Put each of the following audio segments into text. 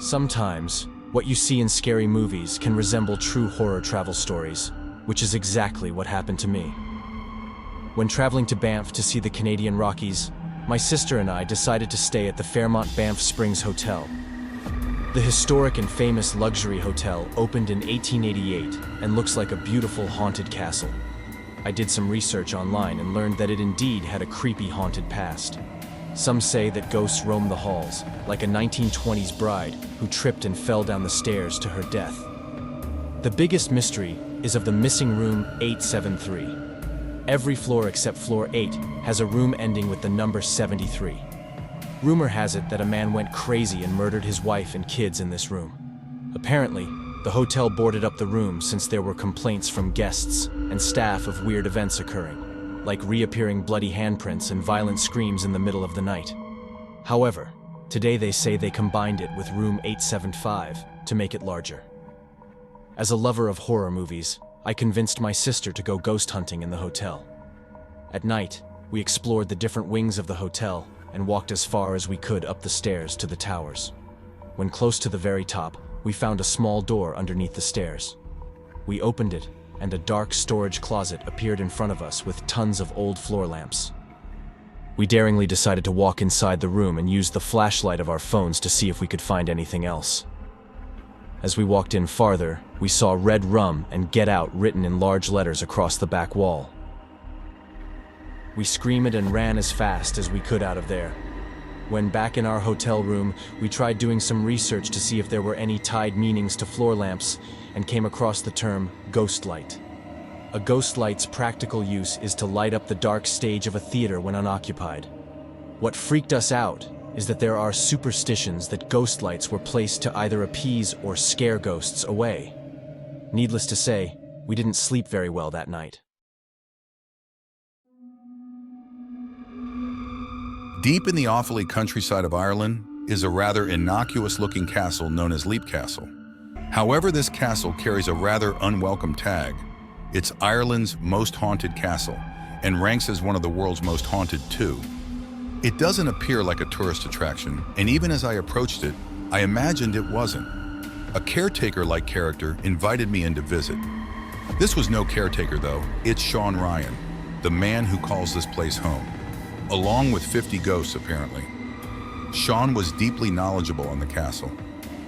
Sometimes, what you see in scary movies can resemble true horror travel stories, which is exactly what happened to me. When traveling to Banff to see the Canadian Rockies, my sister and I decided to stay at the Fairmont Banff Springs Hotel. The historic and famous luxury hotel opened in 1888 and looks like a beautiful haunted castle. I did some research online and learned that it indeed had a creepy haunted past. Some say that ghosts roam the halls, like a 1920s bride who tripped and fell down the stairs to her death. The biggest mystery is of the missing room 873. Every floor except floor 8 has a room ending with the number 73. Rumor has it that a man went crazy and murdered his wife and kids in this room. Apparently, the hotel boarded up the room since there were complaints from guests and staff of weird events occurring, like reappearing bloody handprints and violent screams in the middle of the night. However, today they say they combined it with room 875 to make it larger. As a lover of horror movies, I convinced my sister to go ghost hunting in the hotel. At night, we explored the different wings of the hotel and walked as far as we could up the stairs to the towers. When close to the very top, we found a small door underneath the stairs. We opened it, and a dark storage closet appeared in front of us with tons of old floor lamps. We daringly decided to walk inside the room and use the flashlight of our phones to see if we could find anything else. As we walked in farther, we saw "Red Rum" and "Get Out" written in large letters across the back wall. We screamed and ran as fast as we could out of there. When back in our hotel room, we tried doing some research to see if there were any tied meanings to floor lamps and came across the term ghost light. A ghost light's practical use is to light up the dark stage of a theater when unoccupied. What freaked us out is that there are superstitions that ghost lights were placed to either appease or scare ghosts away. Needless to say, we didn't sleep very well that night. Deep in the Offaly countryside of Ireland is a rather innocuous-looking castle known as Leap Castle. However, this castle carries a rather unwelcome tag. It's Ireland's most haunted castle and ranks as one of the world's most haunted too. It doesn't appear like a tourist attraction, and even as I approached it, I imagined it wasn't. A caretaker-like character invited me in to visit. This was no caretaker though, it's Sean Ryan, the man who calls this place home, along with 50 ghosts apparently. Sean was deeply knowledgeable on the castle,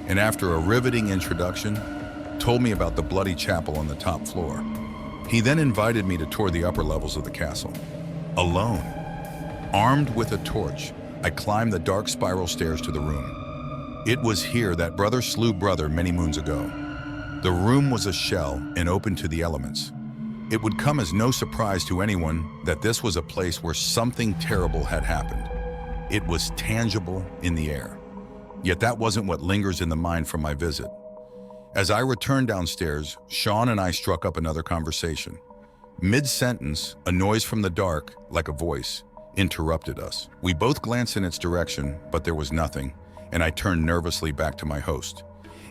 and after a riveting introduction, told me about the bloody chapel on the top floor. He then invited me to tour the upper levels of the castle, alone. Armed with a torch, I climbed the dark spiral stairs to the room. It was here that brother slew brother many moons ago. The room was a shell and open to the elements. It would come as no surprise to anyone that this was a place where something terrible had happened. It was tangible in the air. Yet that wasn't what lingers in the mind from my visit. As I returned downstairs, Sean and I struck up another conversation. Mid-sentence, a noise from the dark, like a voice, interrupted us. We both glanced in its direction, but there was nothing, and I turned nervously back to my host.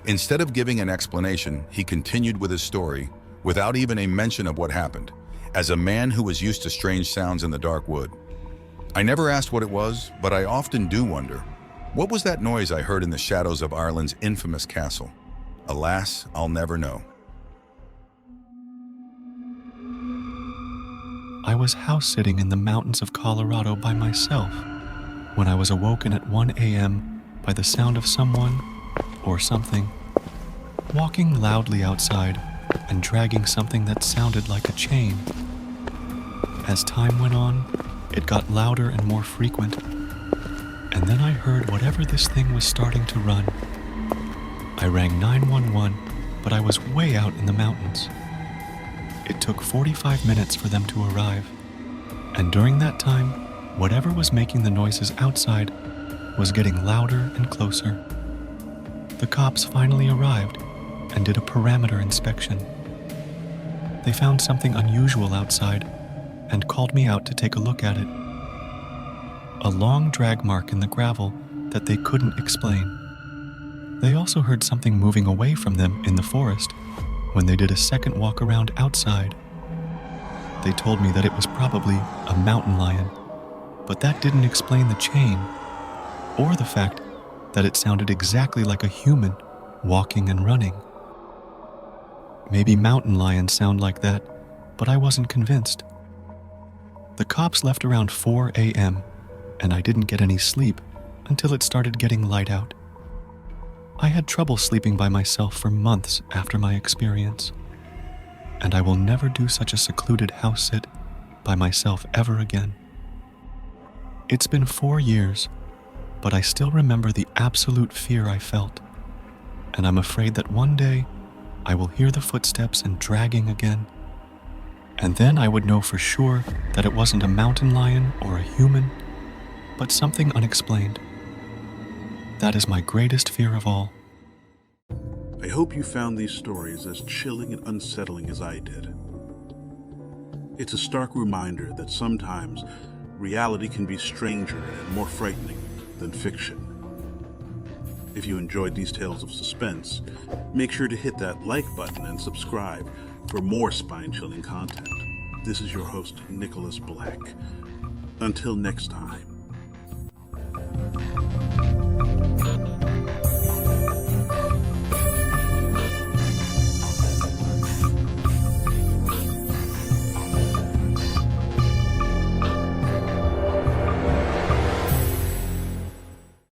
Instead of giving an explanation, he continued with his story, without even a mention of what happened, as a man who was used to strange sounds in the dark would. I never asked what it was, but I often do wonder, what was that noise I heard in the shadows of Ireland's infamous castle? Alas, I'll never know. I was house-sitting in the mountains of Colorado by myself when I was awoken at 1 a.m. by the sound of someone, or something, walking loudly outside and dragging something that sounded like a chain. As time went on, it got louder and more frequent, and then I heard whatever this thing was starting to run. I rang 911, but I was way out in the mountains. It took 45 minutes for them to arrive, and during that time, whatever was making the noises outside was getting louder and closer. The cops finally arrived and did a perimeter inspection. They found something unusual outside and called me out to take a look at it. A long drag mark in the gravel that they couldn't explain. They also heard something moving away from them in the forest when they did a second walk around outside. They told me that it was probably a mountain lion, but that didn't explain the chain or the fact that it sounded exactly like a human walking and running. Maybe mountain lions sound like that, but I wasn't convinced. The cops left around 4 a.m., and I didn't get any sleep until it started getting light out. I had trouble sleeping by myself for months after my experience, and I will never do such a secluded house sit by myself ever again. It's been 4 years, but I still remember the absolute fear I felt, and I'm afraid that one day I will hear the footsteps and dragging again, and then I would know for sure that it wasn't a mountain lion or a human, but something unexplained. That is my greatest fear of all. I hope you found these stories as chilling and unsettling as I did. It's a stark reminder that sometimes reality can be stranger and more frightening than fiction. If you enjoyed these tales of suspense, make sure to hit that like button and subscribe for more spine-chilling content. This is your host, Nicholas Black. Until next time.